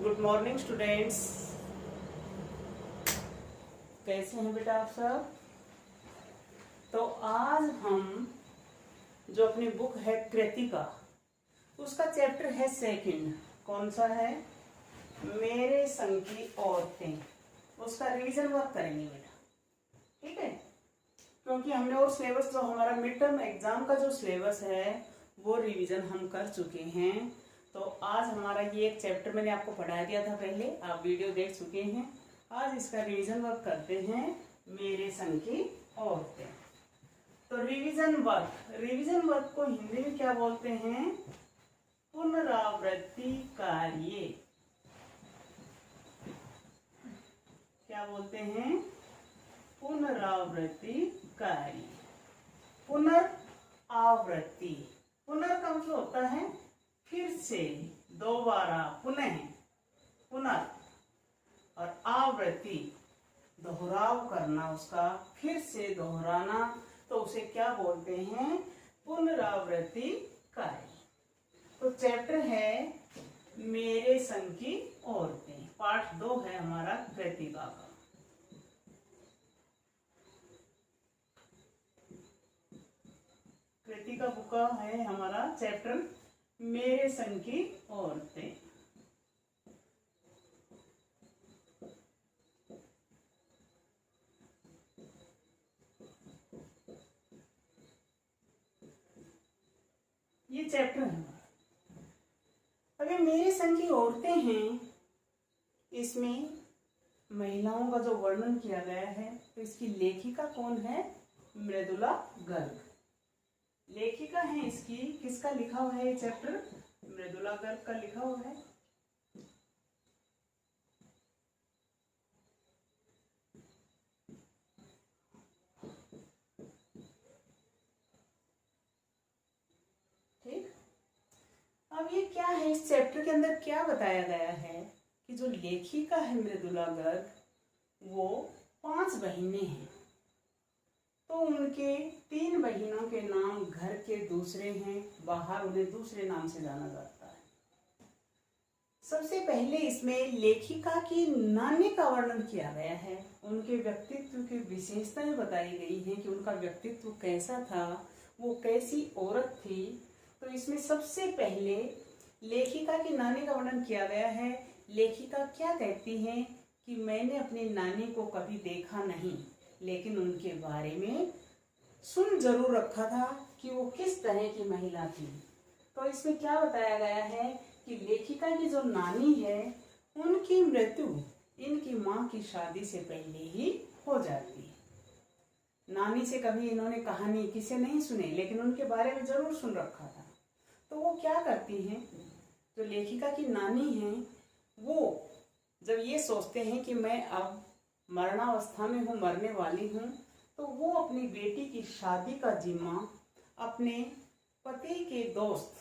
Good morning students. कैसे हैं बेटा आप सब? तो आज हम जो अपनी बुक है कृतिका, उसका चैप्टर है सेकंड। कौन सा है? मेरे संग की औरतें। उसका रिवीजन वर्क करेंगे बेटा, ठीक है? क्योंकि हमने और सिलेबस जो हमारा मिड टर्म एग्जाम का जो सिलेबस है वो रिवीजन हम कर चुके हैं। तो आज हमारा ये एक चैप्टर मैंने आपको पढ़ा दिया था पहले, आप वीडियो देख चुके हैं। आज इसका रिवीजन वर्क करते हैं, मेरे संग की औरतें। तो रिवीजन वर्क को हिंदी में क्या बोलते हैं? पुनरावृत्ति कार्य। क्या बोलते हैं? पुनरावृत्ति कार्य। पुनरावृत्ति, पुनर का मतलब होता है फिर से, दोबारा, पुनः, और आवृत्ति दोहराव करना, उसका फिर से दोहराना, तो उसे क्या बोलते हैं? पुनरावृत्ति कार्य। तो चैप्टर है मेरे संग की औरतें, पार्ट 2 है हमारा कृतिका का। कृतिका बुक का है हमारा चैप्टर मेरे संग की औरतें। ये चैप्टर है हमारा। अगर मेरे संग की औरतें हैं, इसमें महिलाओं का जो वर्णन किया गया है, तो इसकी लेखिका कौन है? मृदुला गर्ग लेखिका है इसकी। किसका लिखा हुआ है ये चैप्टर? मृदुला गर्ग का लिखा हुआ है। ठीक। अब ये क्या है, इस चैप्टर के अंदर क्या बताया गया है कि जो लेखिका है मृदुला गर्ग, वो 5 बहिनें हैं। तो उनके 3 बहिनों के नाम घर के दूसरे हैं, बाहर उन्हें दूसरे नाम से जाना जाता है। सबसे पहले इसमें लेखिका की नानी का वर्णन किया गया है। उनके व्यक्तित्व की विशेषताएं बताई गई हैं कि उनका व्यक्तित्व कैसा था, वो कैसी औरत थी। तो इसमें सबसे पहले लेखिका की नानी का वर्णन किया गया है। लेखिका क्या कहती है कि मैंने अपनी नानी को कभी देखा नहीं, लेकिन उनके बारे में सुन जरूर रखा था कि वो किस तरह की महिला थी। तो इसमें क्या बताया गया है कि लेखिका की जो नानी है, उनकी मृत्यु इनकी माँ की शादी से पहले ही हो जाती है। नानी से कभी इन्होंने कहानी किसे नहीं सुनी, लेकिन उनके बारे में जरूर सुन रखा था। तो वो क्या करती हैं, जो लेखिका की नानी हैं, वो जब ये सोचते हैं कि मैं अब मरणावस्था में हूँ, मरने वाली हूँ, तो वो अपनी बेटी की शादी का जिम्मा अपने पति के दोस्त,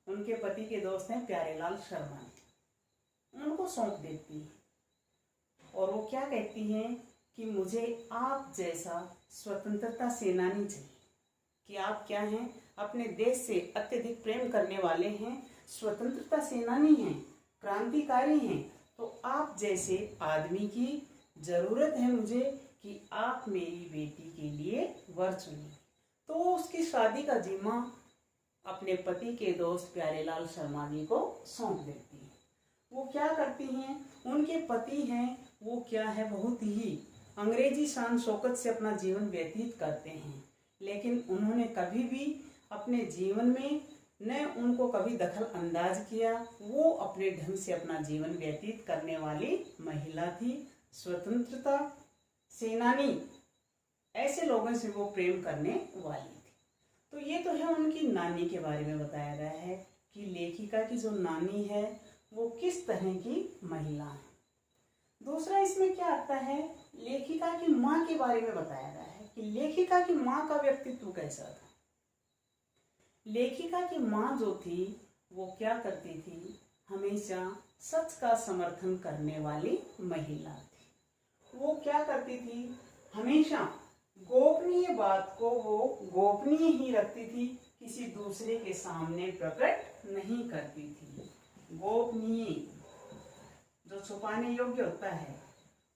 उनके पति के दोस्त हैं प्यारेलाल शर्मा, उनको सौंप देती है। और वो क्या कहती हैं कि मुझे आप जैसा स्वतंत्रता सेनानी चाहिए, कि आप क्या हैं, अपने देश से अत्यधिक प्रेम करने वाले हैं, स्वतंत्रता सेनानी हैं, क्रांतिकारी हैं। तो आप जैसे आदमी की जरूरत है मुझे कि आप मेरी बेटी के लिए वर चुनिए। तो उसकी शादी का जिम्मा अपने पति के दोस्त प्यारेलाल शर्मा जी को सौंप देती है। वो क्या करती हैं, उनके पति हैं, वो क्या है, बहुत ही अंग्रेजी शान शौकत से अपना जीवन व्यतीत करते हैं, लेकिन उन्होंने कभी भी अपने जीवन में न उनको कभी दखल अंदाज किया। वो अपने ढंग से अपना जीवन व्यतीत करने वाली महिला थी, स्वतंत्रता सेनानी, ऐसे लोगों से वो प्रेम करने वाली थी। तो ये तो है उनकी नानी के बारे में बताया गया है कि लेखिका की जो नानी है वो किस तरह की महिला है। दूसरा इसमें क्या आता है, लेखिका की माँ के बारे में बताया गया है कि लेखिका की माँ का व्यक्तित्व कैसा था। लेखिका की माँ जो थी वो क्या करती थी, हमेशा सच का समर्थन करने वाली महिला थी। वो क्या करती थी, हमेशा गोपनीय बात को वो गोपनीय ही रखती थी, किसी दूसरे के सामने प्रकट नहीं करती थी। गोपनीय जो छुपाने योग्य होता है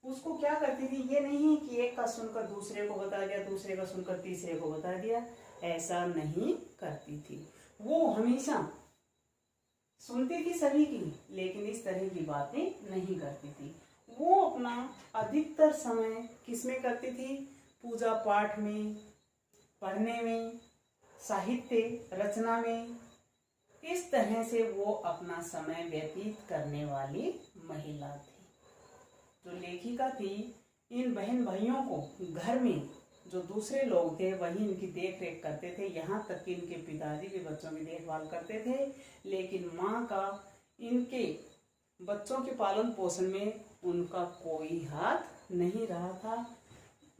उसको क्या करती थी, ये नहीं कि एक का सुनकर दूसरे को बता दिया, दूसरे का सुनकर तीसरे को बता दिया, ऐसा नहीं करती थी। वो हमेशा सुनती थी सभी की, लेकिन इस तरह की बातें नहीं करती थी। वो अपना अधिकतर समय किसमें करती थी, पूजा पाठ में, पढ़ने में, साहित्य रचना में, इस तरह से वो अपना समय व्यतीत करने वाली महिला थी। जो लेखिका थी, इन बहन भाइयों को घर में जो दूसरे लोग थे वही इनकी देख रेख करते थे, यहाँ तक कि इनके पिताजी भी बच्चों की देखभाल करते थे, लेकिन माँ का इनके बच्चों के पालन पोषण में उनका कोई हाथ नहीं रहा था।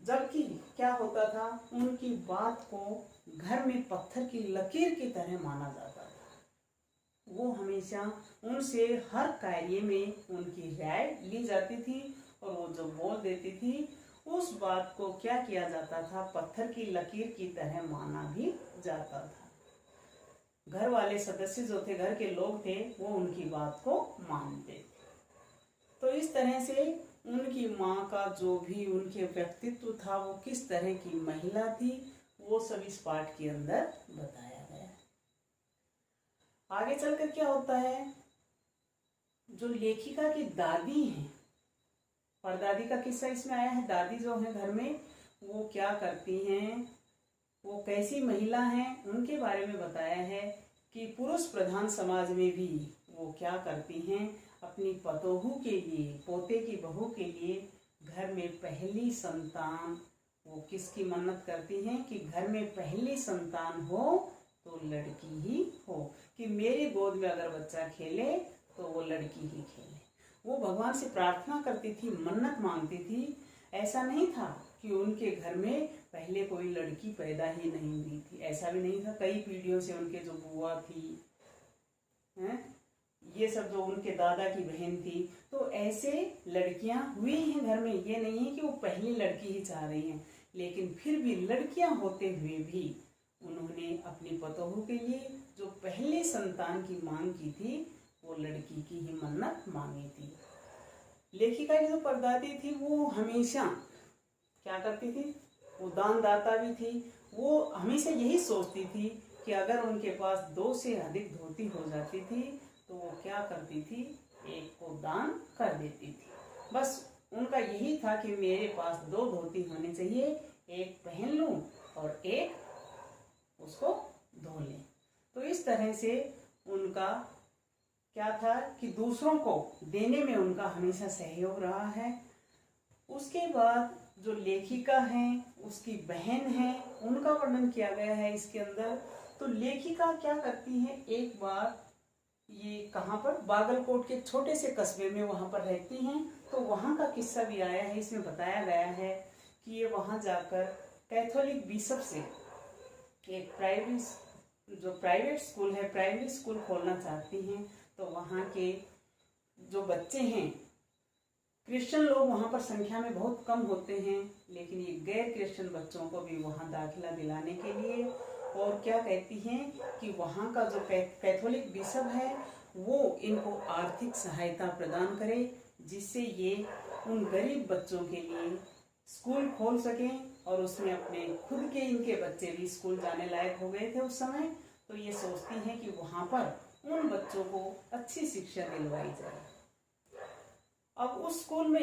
जबकि क्या होता था, उनकी बात को घर में पत्थर की लकीर की तरह माना जाता था। वो हमेशा उनसे हर कार्य में उनकी राय ली जाती थी और वो जो बोल देती थी उस बात को क्या किया जाता था, पत्थर की लकीर की तरह माना भी जाता था। घर वाले सदस्य जो थे, घर के लोग थे, वो उनकी बात को मानते थे। तो इस तरह से उनकी माँ का जो भी उनके व्यक्तित्व था, वो किस तरह की महिला थी, वो सब इस पाठ के अंदर बताया गया है। आगे चलकर क्या होता है, जो लेखिका की दादी हैं, परदादी का किस्सा इसमें आया है। दादी जो है घर में, वो क्या करती हैं, वो कैसी महिला हैं, उनके बारे में बताया है कि पुरुष प्रधान समाज में भी वो क्या करती हैं, अपनी पतोहू के लिए, पोते की बहू के लिए घर में पहली संतान, वो किसकी मन्नत करती हैं कि घर में पहली संतान हो तो लड़की ही हो, कि मेरे गोद में अगर बच्चा खेले तो वो लड़की ही खेले। वो भगवान से प्रार्थना करती थी, मन्नत मांगती थी। ऐसा नहीं था कि उनके घर में पहले कोई लड़की पैदा ही नहीं हुई थी, ऐसा भी नहीं था। कई पीढ़ियों से उनके जो बुआ थी हैं, ये सब जो उनके दादा की बहन थी, तो ऐसे लड़कियां हुई हैं घर में। ये नहीं है कि वो पहली लड़की ही चाह रही हैं, लेकिन फिर भी लड़कियां होते हुए भी उन्होंने अपनी पतोहू के लिए जो पहले संतान की मांग की थी, वो लड़की की ही मन्नत मांगी थी। लेखिका की जो परदादी थी, वो हमेशा क्या करती थी, वो दानदाता भी थी। वो हमेशा यही सोचती थी कि अगर उनके पास 2 से अधिक धोती हो जाती थी तो वो क्या करती थी, एक को दान कर देती थी। बस उनका यही था कि मेरे पास 2 धोती होने चाहिए, एक पहन लूं और एक उसको धो लें। तो इस तरह से उनका क्या था कि दूसरों को देने में उनका हमेशा सहयोग रहा है। उसके बाद जो लेखिका हैं, उसकी बहन है, उनका वर्णन किया गया है इसके अंदर। तो लेखिका क्या करती है, एक बार ये कहाँ पर, बागलकोट के छोटे से कस्बे में वहाँ पर रहती हैं। तो वहाँ का किस्सा भी आया है, इसमें बताया गया है कि ये वहाँ जाकर कैथोलिक बिशप से एक प्राइवेट स्कूल है, प्राइमरी स्कूल खोलना चाहती हैं। तो वहाँ के जो बच्चे हैं, क्रिश्चियन लोग वहाँ पर संख्या में बहुत कम होते हैं, लेकिन ये गैर क्रिश्चियन बच्चों को भी वहाँ दाखिला दिलाने के लिए, और क्या कहती हैं कि वहाँ का जो कैथोलिक बिशप है वो इनको आर्थिक सहायता प्रदान करे, जिससे ये उन गरीब बच्चों के लिए स्कूल खोल सकें, और उसमें अपने खुद के इनके बच्चे भी स्कूल जाने लायक हो गए थे उस समय। तो ये सोचती हैं कि वहाँ पर उन बच्चों को अच्छी शिक्षा दिलवाई जाए। अब उस स्कूल में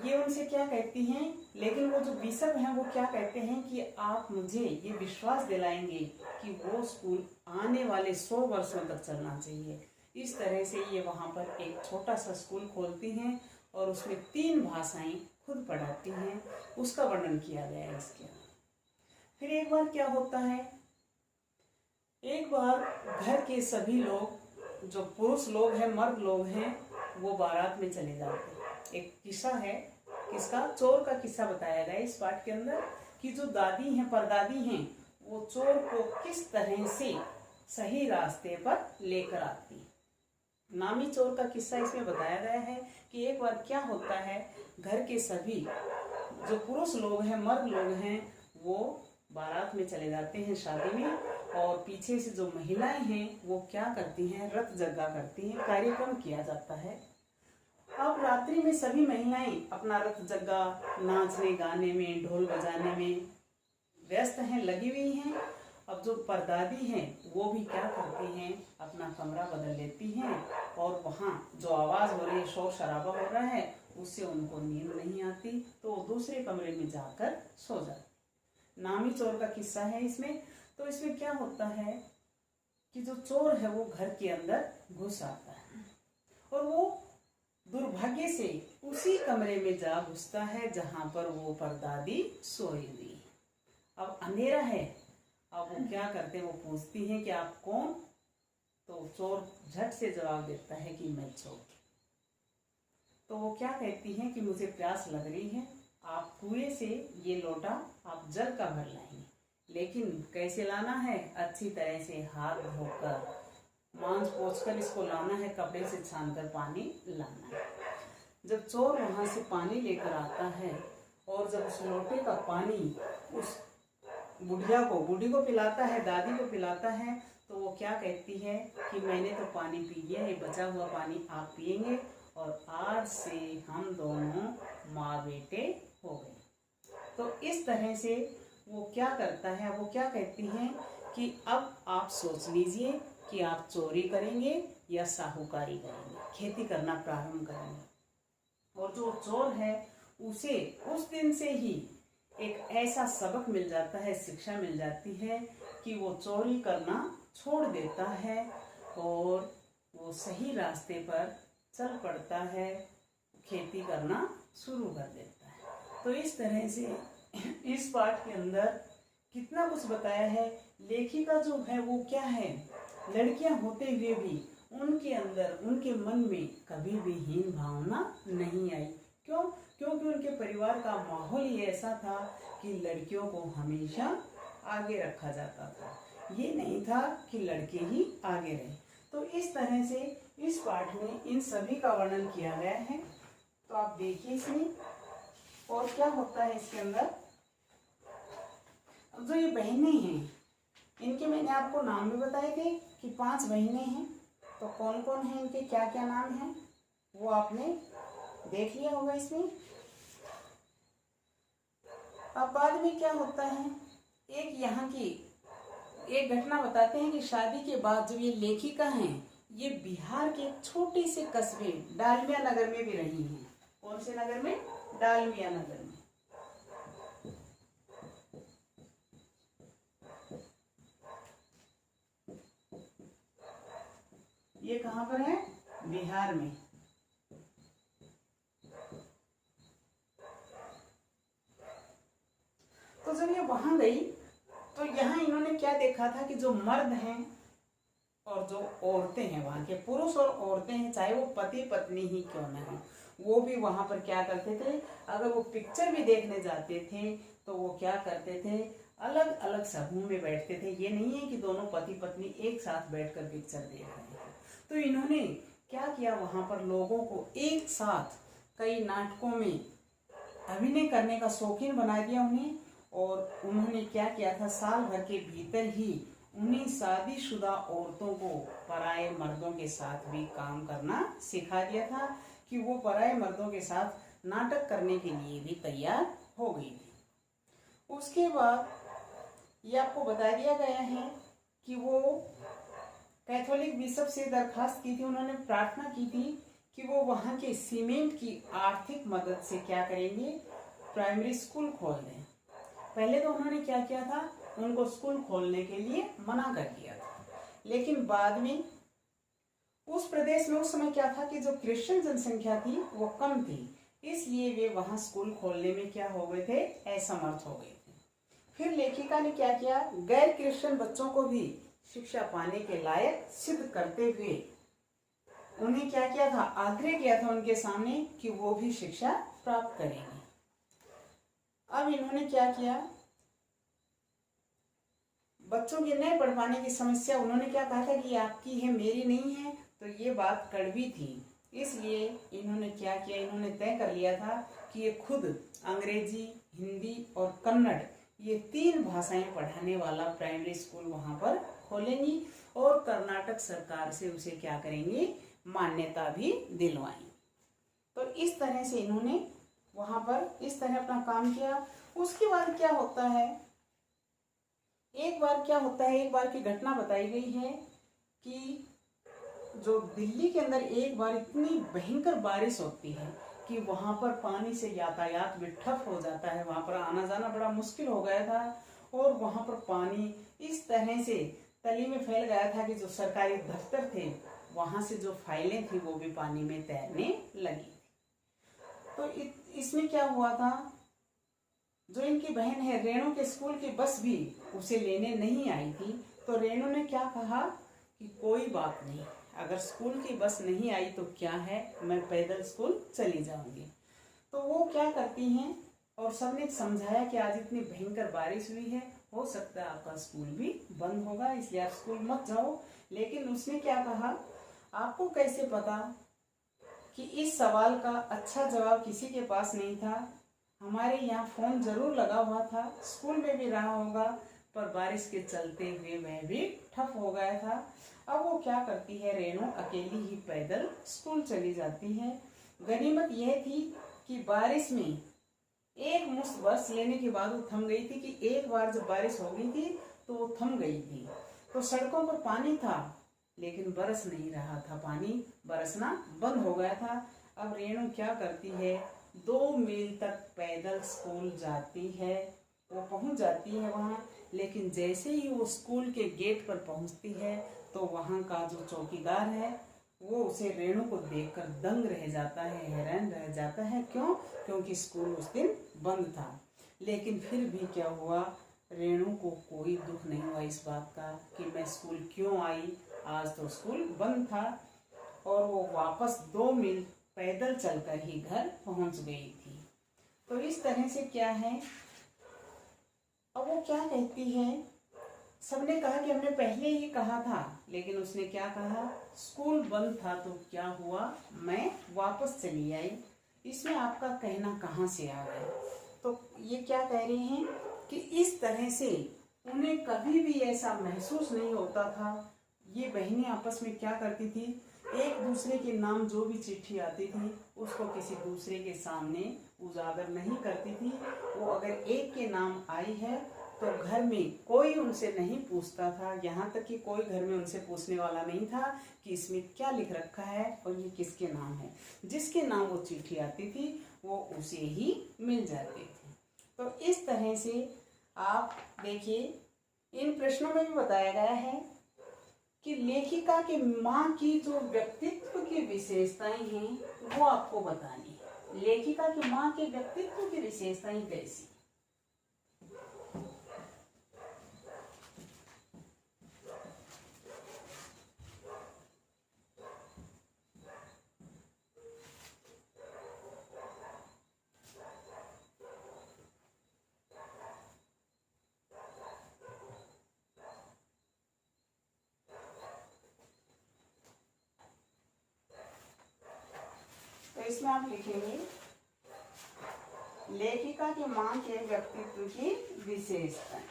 ये उनसे क्या कहती हैं, लेकिन वो जो बिशप हैं वो क्या कहते हैं कि आप मुझे ये विश्वास दिलाएंगे कि वो स्कूल आने वाले 100 वर्षों तक चलना चाहिए। इस तरह से ये वहाँ पर एक छोटा सा स्कूल खोलती हैं और उसमें 3 भाषाएं खुद पढ़ाती हैं। उसका वर्णन किया गया है इसके अंदर। फिर एक बार क्या होता है, एक बार घर के सभी लोग, जो पुरुष लोग हैं, मर्द लोग हैं, वो बारात में चले जाते हैं। एक किस्सा है, किसका, चोर का किस्सा बताया गया इस पाठ के अंदर, कि जो दादी हैं, परदादी हैं, वो चोर को किस तरह से सही रास्ते पर लेकर आती। नामी चोर का किस्सा इसमें बताया गया है कि एक बार क्या होता है, घर के सभी जो पुरुष लोग हैं, मर्द लोग हैं, वो बारात में चले जाते हैं शादी में, और पीछे से जो महिलाएं हैं वो क्या करती हैं, रथ जग्गा करती हैं, कार्यक्रम किया जाता है। अब रात्रि में सभी महिलाएं अपना रथ जग्गा नाचने गाने में ढोल बजाने में व्यस्त हैं, लगी हुई हैं। अब जो परदादी हैं वो भी क्या करती हैं, अपना कमरा बदल लेती हैं और वहाँ जो आवाज़ हो रही है, शोर शराबा हो रहा है, उससे उनको नींद नहीं आती तो वो दूसरे कमरे में जाकर सो जाती। नामी चोर का किस्सा है इसमें। तो इसमें क्या होता है कि जो चोर है वो घर के अंदर घुस आता है और वो दुर्भाग्य से उसी कमरे में जा घुसता है जहां पर वो परदादी सोई हुई। अब अंधेरा है। अब वो क्या करते हैं, वो पूछती हैं कि आप कौन? तो चोर झट से जवाब देता है कि मैं चोर। तो वो क्या कहती हैं कि मुझे प्यास लग रही है, आप कुएं से ये लोटा आप जल का भर लाएंगे, लेकिन कैसे लाना है? अच्छी तरह से हाथ धोकर मांस पोंछकर इसको लाना है, कपड़े से छानकर पानी लाना है। जब चोर वहां से पानी लेकर आता है और जब उस लोटे का पानी उस बूढ़ी को पिलाता है, दादी को पिलाता है, तो वो क्या कहती है कि मैंने तो पानी पी लिया, ये बचा हुआ पानी आप पिएंगे और आज से हम दोनों माँ बेटे हो गए। तो इस तरह से वो क्या करता है, वो क्या कहती हैं कि अब आप सोच लीजिए कि आप चोरी करेंगे या साहूकारी करेंगे, खेती करना प्रारंभ करेंगे। और जो चोर है उसे उस दिन से ही एक ऐसा सबक मिल जाता है, शिक्षा मिल जाती है कि वो चोरी करना छोड़ देता है और वो सही रास्ते पर चल पड़ता है, खेती करना शुरू कर देता है। तो इस तरह से इस पाठ के अंदर कितना कुछ बताया है। लेखिका जो है वो क्या है, लड़कियां होते हुए भी उनके अंदर, उनके मन में कभी भी हीन भावना नहीं आई। क्यों? क्योंकि उनके परिवार का माहौल ही ऐसा था कि लड़कियों को हमेशा आगे रखा जाता था, ये नहीं था कि लड़के ही आगे रहे। तो इस तरह से इस पाठ में इन सभी का वर्णन किया गया है। तो आप देखिए इसमें और क्या होता है इसके अंदर। अब जो ये बहनें हैं, इनके मैंने आपको नाम भी बताए थे कि 5 बहनें हैं। तो कौन कौन है, इनके क्या क्या नाम हैं, वो आपने देख लिया होगा इसमें। अब बाद में क्या होता है, एक यहाँ की एक घटना बताते हैं कि शादी के बाद जब ये लेखिका हैं, ये बिहार के छोटे से कस्बे डालमिया नगर में भी रही हैं। कौन से नगर में? डालमिया नगर में। ये कहाँ पर है? बिहार में। तो जब ये वहां गई तो यहाँ इन्होंने क्या देखा था कि जो मर्द हैं और जो औरतें हैं, वहां के पुरुष और औरतें हैं, चाहे वो पति पत्नी ही क्यों न हो, वो भी वहां पर क्या करते थे, अगर वो पिक्चर भी देखने जाते थे तो वो क्या करते थे, अलग अलग समूह में बैठते थे। ये नहीं है कि दोनों पति पत्नी एक साथ बैठकर पिक्चर देख रहे थे। तो इन्होंने क्या किया, वहां पर लोगों को एक साथ कई नाटकों में अभिनय करने का शौकीन बना दिया उन्हें। और उन्होंने क्या किया था, साल भर के भीतर ही उन्हें शादीशुदा औरतों को पराये मर्दों के साथ भी काम करना सिखा दिया था कि वो पराये मर्दों के साथ नाटक करने के लिए भी तैयार हो गई थी। उसके बाद ये आपको बता दिया गया है कि वो कैथोलिक बिशप से दरखास्त की थी, उन्होंने प्रार्थना की थी कि वो वहाँ के सीमेंट की आर्थिक मदद से क्या करेंगे, प्राइमरी स्कूल खोल दें। पहले तो उन्होंने क्या किया था, उनको स्कूल खोलने के लिए मना कर दिया था। लेकिन बाद में उस प्रदेश में उस समय क्या था कि जो क्रिश्चियन जनसंख्या थी वो कम थी, इसलिए वे वहां स्कूल खोलने में क्या हो गए थे, असमर्थ हो गए थे। फिर लेखिका ने क्या किया, गैर क्रिश्चियन बच्चों को भी शिक्षा पाने के लायक सिद्ध करते हुए उन्हें क्या किया था, आग्रह किया था उनके सामने कि वो भी शिक्षा प्राप्त करेंगे। अब इन्होंने क्या किया, बच्चों के नहीं पढ़ पाने की समस्या, उन्होंने क्या कहा था कि आपकी है मेरी नहीं है, तो ये बात कड़वी थी। इसलिए इन्होंने क्या किया, इन्होंने तय कर लिया था कि ये खुद अंग्रेजी, हिंदी और कन्नड़ ये 3 भाषाएं पढ़ाने वाला प्राइमरी स्कूल वहां पर खोलेंगी और कर्नाटक सरकार से उसे क्या करेंगे, मान्यता भी दिलवाएंगे। तो इस तरह से इन्होंने वहां पर इस तरह अपना काम किया। उसके बाद क्या होता है, एक बार की घटना बताई गई है कि जो दिल्ली के अंदर एक बार इतनी भयंकर बारिश होती है कि वहां पर पानी से यातायात भी ठप हो जाता है, वहां पर आना जाना बड़ा मुश्किल हो गया था। और वहां पर पानी इस तरह से तली में फैल गया था कि जो सरकारी दफ्तर थे वहां से जो फाइलें थी वो भी पानी में तैरने लगी। तो इसमें क्या हुआ था, जो इनकी बहन है रेणु के स्कूल की बस भी उसे लेने नहीं आई थी। तो रेणु ने क्या कहा कि कोई बात नहीं, अगर स्कूल की बस नहीं आई तो क्या है, मैं पैदल स्कूल चली जाऊंगी। तो वो क्या करती हैं, और सबने समझाया कि आज इतनी भयंकर बारिश हुई है, हो सकता है आपका स्कूल भी बंद होगा, इसलिए आप स्कूल मत जाओ। लेकिन उसने क्या कहा, आपको कैसे पता कि इस सवाल का अच्छा जवाब किसी के पास नहीं था। हमारे यहाँ फोन जरूर लगा हुआ था, स्कूल में भी रहा होगा, पर बारिश के चलते हुए वह भी ठप हो गया था। अब वो क्या करती है, रेणु अकेली ही पैदल स्कूल चली जाती है। गनीमत यह थी कि बारिश में एक मुश्त बरस लेने के बाद वो थम गई थी, कि एक बार जब बारिश हो गई थी तो वो थम गई थी। तो सड़कों पर पानी था लेकिन बरस नहीं रहा था, पानी बरसना बंद हो गया था। अब रेणु क्या करती है, 2 मील तक पैदल स्कूल जाती है, वो पहुंच जाती है वहां। लेकिन जैसे ही वो स्कूल के गेट पर पहुंचती है तो वहां का जो चौकीदार है वो उसे रेणु को देखकर दंग रह जाता है, हैरान रह जाता है। क्यों? क्योंकि स्कूल उस दिन बंद था। लेकिन फिर भी क्या हुआ, रेणु को कोई दुख नहीं हुआ इस बात का कि मैं स्कूल क्यों आई, आज तो स्कूल बंद था। और वो वापस 2 मील पैदल चलकर ही घर पहुंच गई थी। तो इस तरह से क्या है, अब वो क्या कहती है, सबने कहा कि हमने पहले ही कहा था, लेकिन उसने क्या कहा, स्कूल बंद था तो क्या हुआ, मैं वापस चली आई। इसमें आपका कहना कहाँ से आ गया? तो ये क्या कह रहे हैं कि इस तरह से उन्हें कभी भी ऐसा महसूस नहीं होता था। ये बहनें आपस में क्या करती थी, एक दूसरे के नाम जो भी चिट्ठी आती थी उसको किसी दूसरे के सामने उजागर नहीं करती थी। वो अगर एक के नाम आई है तो घर में कोई उनसे नहीं पूछता था, यहाँ तक कि कोई घर में उनसे पूछने वाला नहीं था कि इसमें क्या लिख रखा है और ये किसके नाम है। जिसके नाम वो चिट्ठी आती थी वो उसे ही मिल जाती थी। तो इस तरह से आप देखिए, इन प्रश्नों में भी बताया गया है कि लेखिका की माँ की जो व्यक्तित्व की विशेषताएं हैं वो आपको बतानी है। लेखिका की माँ के व्यक्तित्व की विशेषताएं कैसी? तो इसमें आप लिखेंगे लेखिका की मां के व्यक्तित्व की विशेषताएं।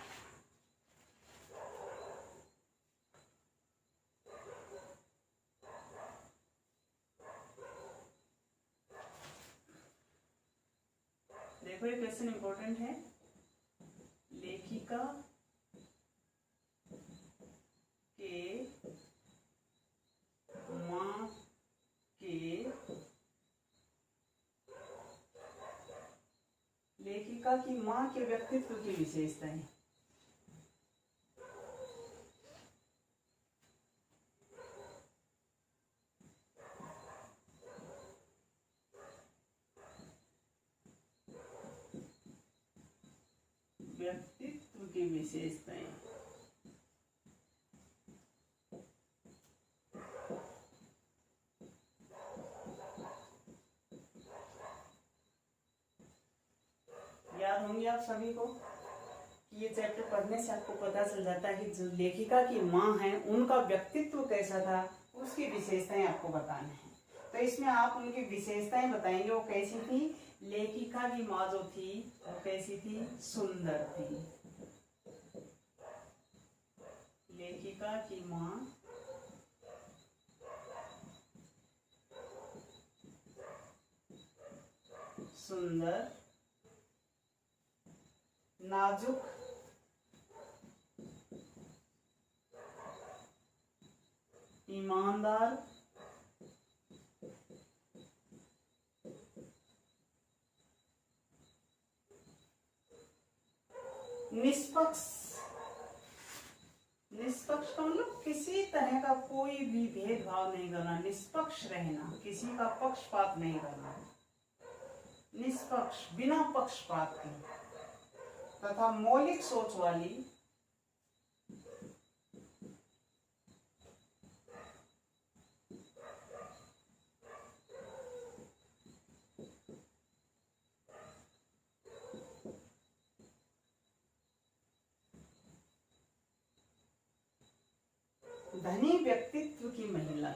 देखो ये क्वेश्चन इंपॉर्टेंट है। लेखिका के मां के लेखिका की मां के व्यक्तित्व की विशेषताएं। व्यक्तित्व की विशेषताएं। याद होंगे आप सभी को कि ये चैप्टर पढ़ने से आपको पता चल जाता है कि जो लेखिका की माँ है उनका व्यक्तित्व कैसा था, उसकी विशेषताएं आपको बताना है। तो इसमें आप उनकी विशेषताएं बताएंगे वो कैसी थी। लेखिका की माँ जो थी वो कैसी थी, सुंदर थी। लेखिका की माँ सुंदर, नाजुक, ईमानदार, निष्पक्ष। निष्पक्ष का मतलब किसी तरह का कोई भी भेदभाव नहीं करना, निष्पक्ष रहना, किसी का पक्षपात नहीं करना, निष्पक्ष बिना पक्षपात के, तथा मौलिक सोच वाली, धनी व्यक्तित्व की महिला।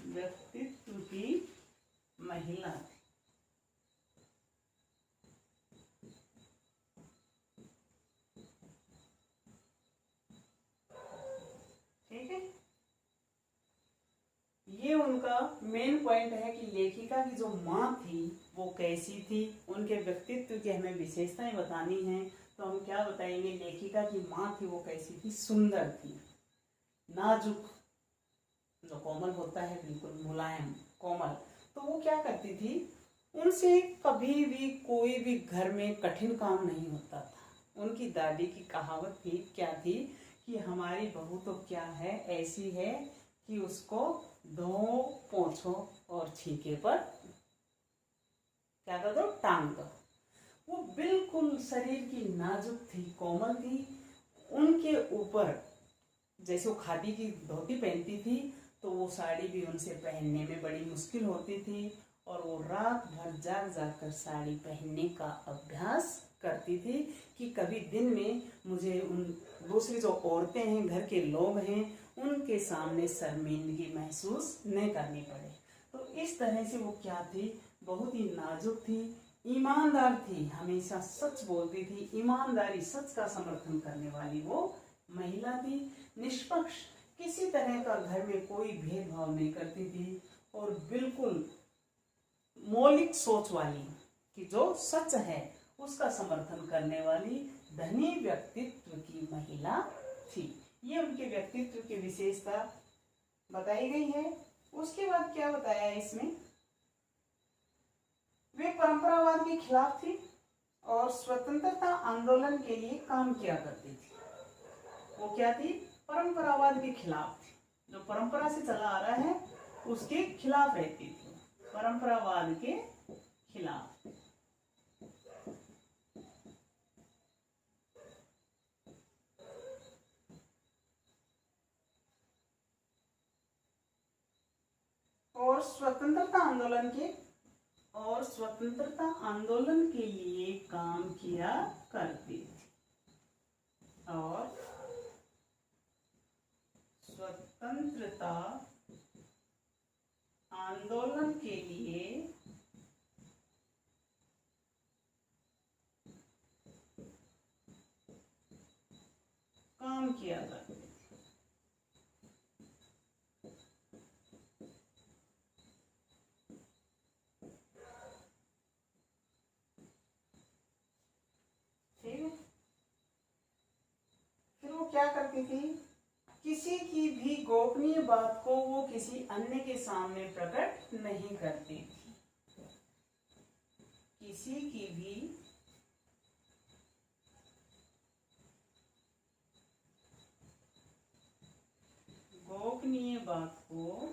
व्यक्तित्व की महिला, ठीक है। ये उनका मेन पॉइंट है कि लेखिका की जो माँ थी वो कैसी थी, उनके व्यक्तित्व की हमें विशेषताएं बतानी है। तो हम क्या बताएंगे, लेखिका की माँ थी वो कैसी थी, सुंदर थी, नाजुक, जो कोमल होता है, बिल्कुल मुलायम कोमल। तो वो क्या करती थी, उनसे कभी भी कोई भी घर में कठिन काम नहीं होता था। उनकी दादी की कहावत थी, क्या थी, कि हमारी बहू तो क्या है, ऐसी है कि उसको धो पोंछो और छीके पर क्या कर दो, टांग दो। वो बिल्कुल शरीर की नाजुक थी, कोमल थी। उनके ऊपर जैसे वो खादी की धोती पहनती थी तो वो साड़ी भी उनसे पहनने में बड़ी मुश्किल होती थी, और वो रात भर जाग जाग कर साड़ी पहनने का अभ्यास करती थी कि कभी दिन में मुझे उन दूसरी जो औरतें हैं, घर के लोग हैं, उनके सामने शर्मिंदगी महसूस नहीं करनी पड़े। तो इस तरह से वो क्या थी, बहुत ही नाजुक थी, ईमानदार थी, हमेशा सच बोलती थी, ईमानदारी सच का समर्थन करने वाली वो महिला थी। निष्पक्ष, किसी तरह का घर में कोई भेदभाव नहीं करती थी, और बिल्कुल मौलिक सोच वाली, कि जो सच है उसका समर्थन करने वाली धनी व्यक्तित्व की महिला थी। ये उनके व्यक्तित्व की विशेषता बताई गई है। उसके बाद क्या बताया है इसमें, वे परंपरावाद के खिलाफ थी और स्वतंत्रता आंदोलन के लिए काम किया करती थी। वो क्या थी, परंपरावाद के खिलाफ थी, जो परंपरा से चला आ रहा है उसके खिलाफ रहती थी, परंपरावाद के खिलाफ। और स्वतंत्रता आंदोलन के लिए काम किया करती थी, और स्वतंत्रता आंदोलन के लिए काम किया करती थी। ठीक है, फिर वो क्या करती थी, किसी की भी गोपनीय बात को वो किसी अन्य के सामने प्रकट नहीं करती थी। किसी की भी गोपनीय बात को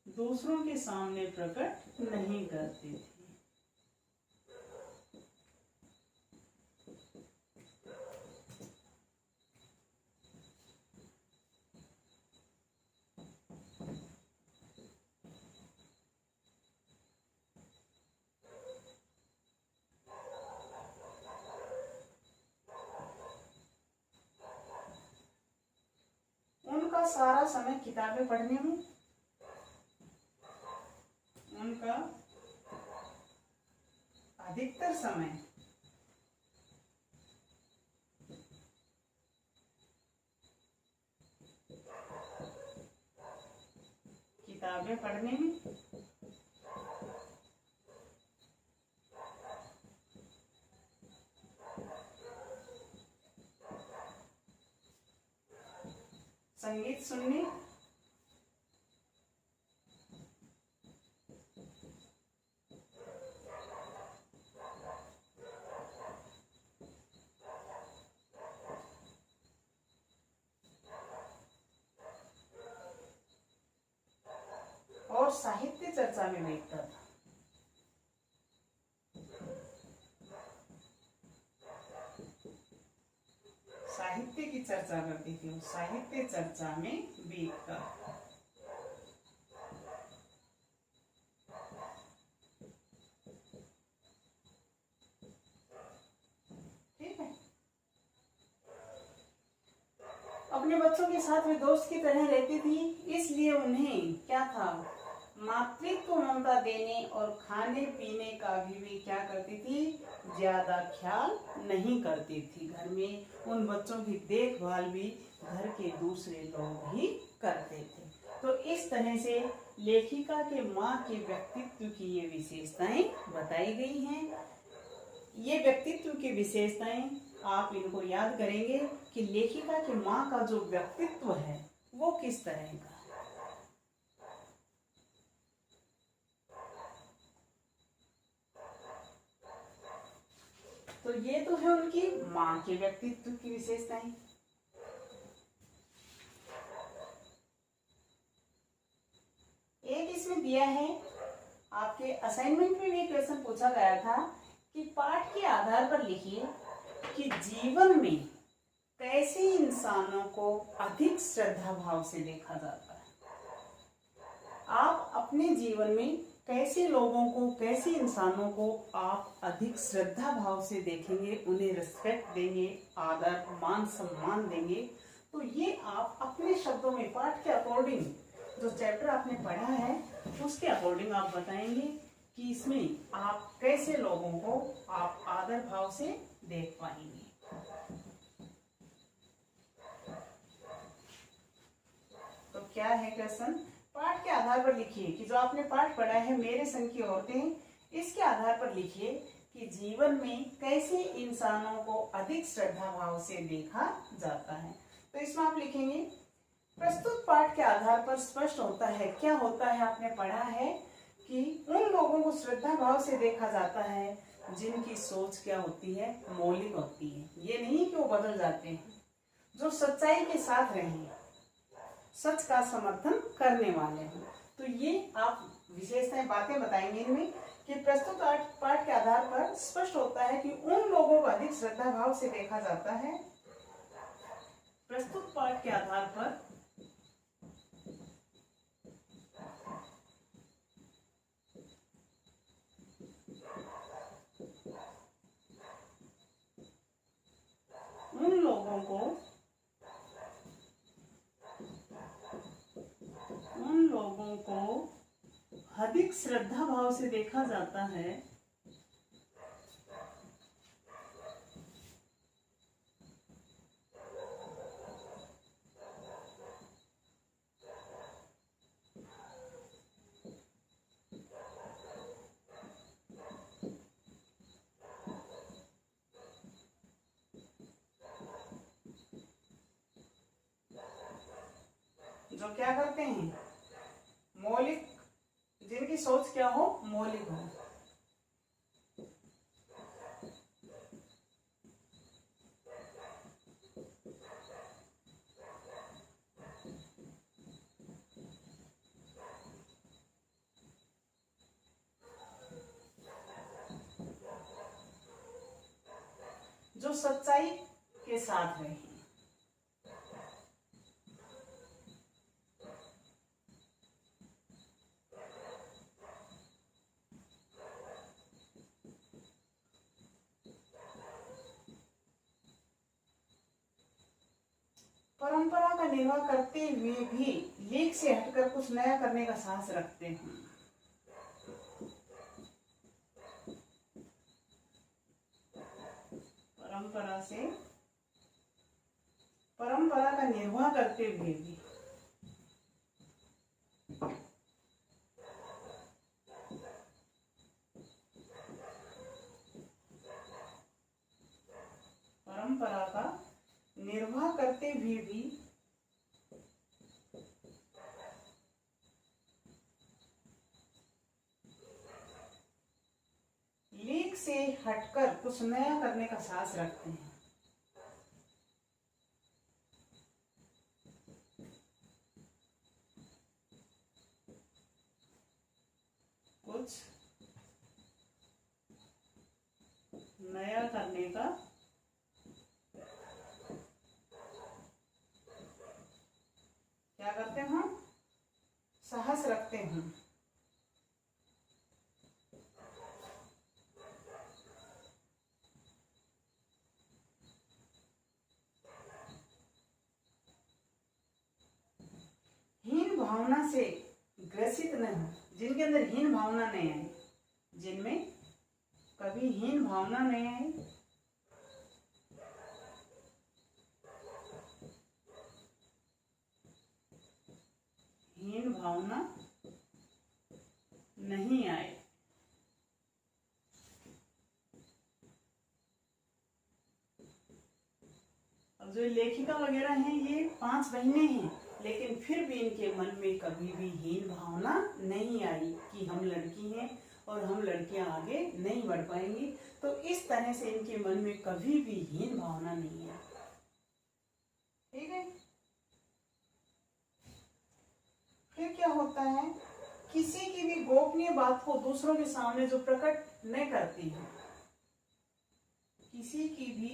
दूसरों के सामने प्रकट नहीं करती थी। उनका सारा समय किताबें पढ़ने में, उनका अधिकतर समय किताबें पढ़ने में। संगीत सुनने। और साहित्य चर्चा में बैठता था। साहित्य की चर्चा करती थी वो, साहित्य चर्चा में बैठकर। ठीक है। अपने बच्चों के साथ वे दोस्त की तरह रहती थी, इसलिए उन्हें क्या था, मातृत्व ममता देने और खाने पीने का भी क्या करती थी, ज्यादा ख्याल नहीं करती थी। घर में उन बच्चों की देखभाल भी घर के दूसरे लोग ही करते थे। तो इस तरह से लेखिका के माँ के व्यक्तित्व की ये विशेषताएं बताई गई हैं। ये व्यक्तित्व की विशेषताएं आप इनको याद करेंगे कि लेखिका की माँ का जो व्यक्तित्व है वो किस तरह का। तो ये तो है उनकी माँ के व्यक्तित्व की विशेषताएं। एक इसमें दिया है, आपके असाइनमेंट में भी क्वेश्चन पूछा गया था कि पाठ के आधार पर लिखिए कि जीवन में कैसे इंसानों को अधिक श्रद्धा भाव से देखा जाता है। आप अपने जीवन में कैसे लोगों को, कैसे इंसानों को आप अधिक श्रद्धा भाव से देखेंगे, उन्हें रिस्पेक्ट देंगे, आदर मान सम्मान देंगे। तो ये आप अपने शब्दों में पाठ के अकॉर्डिंग, जो चैप्टर आपने पढ़ा है उसके अकॉर्डिंग आप बताएंगे कि इसमें आप कैसे लोगों को आप आदर भाव से देख पाएंगे। तो क्या है क्वेश्चन, पाठ के आधार पर लिखिए कि जो आपने पाठ पढ़ा है मेरे संग की औरतें, इसके आधार पर लिखिए कि जीवन में कैसे इंसानों को अधिक श्रद्धा भाव से देखा जाता है। तो इसमें आप लिखेंगे, प्रस्तुत पाठ के आधार पर स्पष्ट होता है, क्या होता है आपने पढ़ा है कि उन लोगों को श्रद्धा भाव से देखा जाता है जिनकी सोच क्या होती है, मौलिक होती है। ये नहीं कि वो बदल जाते हैं, जो सच्चाई के साथ रहें, सच का समर्थन करने वाले हैं। तो ये आप विशेषताएं, बातें बताएंगे इनमें कि प्रस्तुत पाठ के आधार पर स्पष्ट होता है कि उन लोगों को अधिक श्रद्धा भाव से देखा जाता है। प्रस्तुत पाठ के आधार पर उन लोगों को अधिक श्रद्धा भाव से देखा जाता है जो क्या करते हैं, मौलिक, जिनकी सोच क्या हो, मौलिक हो। जो सच्चाई के साथ रहे। परंपरा का निर्वाह करते हुए भी लेख से हटकर कुछ नया करने का साहस रखते हैं। परंपरा का निर्वाह करते हुए भी निर्वाह करते हुए भी लेख से हटकर कुछ नया करने का साहस रखते हैं। कुछ नया करने का क्या करते हैं, साहस रखते हैं। हीन भावना से ग्रसित न हो, जिनके अंदर हीन भावना नहीं आई, जिनमें कभी हीन भावना नहीं आई, हीन भावना नहीं आए, अब जो लेखिका वगैरह हैं ये 5 बहनें हैं, लेकिन फिर भी इनके मन में कभी भी हीन भावना नहीं आई कि हम लड़की हैं और हम लड़कियां आगे नहीं बढ़ पाएंगी। तो इस तरह से इनके मन में कभी भी हीन भावना नहीं है। ठीक है। फिर क्या होता है, किसी की भी गोपनीय बात को दूसरों के सामने जो प्रकट नहीं करती है, किसी की भी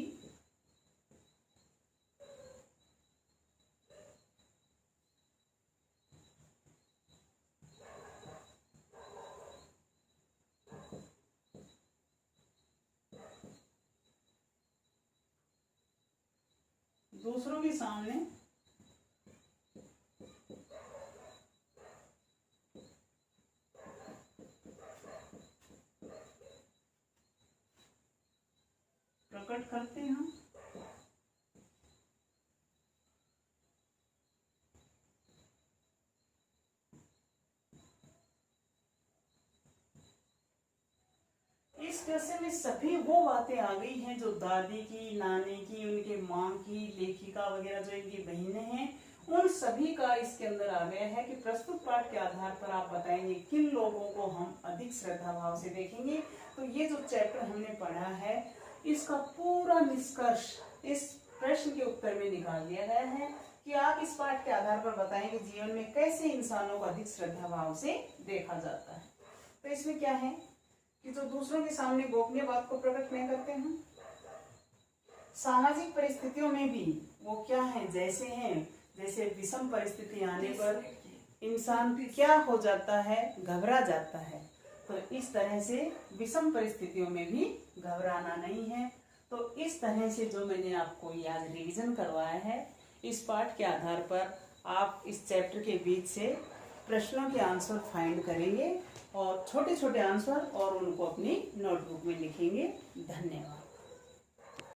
दूसरों के सामने प्रकट करते हैं। इस कृष्ण में सभी वो बातें आ गई हैं जो दादी की, नानी की, उनके माँ की, लेखिका वगैरह जो इनकी बहनें हैं, उन सभी का इसके अंदर आ गया है कि प्रस्तुत पाठ के आधार पर आप बताएंगे किन लोगों को हम अधिक श्रद्धा भाव से देखेंगे। तो ये जो चैप्टर हमने पढ़ा है, इसका पूरा निष्कर्ष इस प्रश्न के उत्तर में निकाल दिया गया है कि आप इस पाठ के आधार पर बताएंगे जीवन में कैसे इंसानों को अधिक श्रद्धा भाव से देखा जाता है। तो इसमें क्या है कि जो दूसरों के सामने गोपनीय बात को प्रकट नहीं करते हैं, सामाजिक परिस्थितियों में भी वो क्या है, जैसे हैं, जैसे विषम परिस्थिति आने पर इंसान क्या हो जाता है, घबरा जाता है। तो इस तरह से विषम परिस्थितियों में भी घबराना नहीं है। तो इस तरह से जो मैंने आपको आज रिवीजन करवाया है, इस पाठ के आधार पर आप इस चैप्टर के बीच से प्रश्नों के आंसर फाइंड करेंगे और छोटे छोटे आंसर और उनको अपनी नोटबुक में लिखेंगे। धन्यवाद।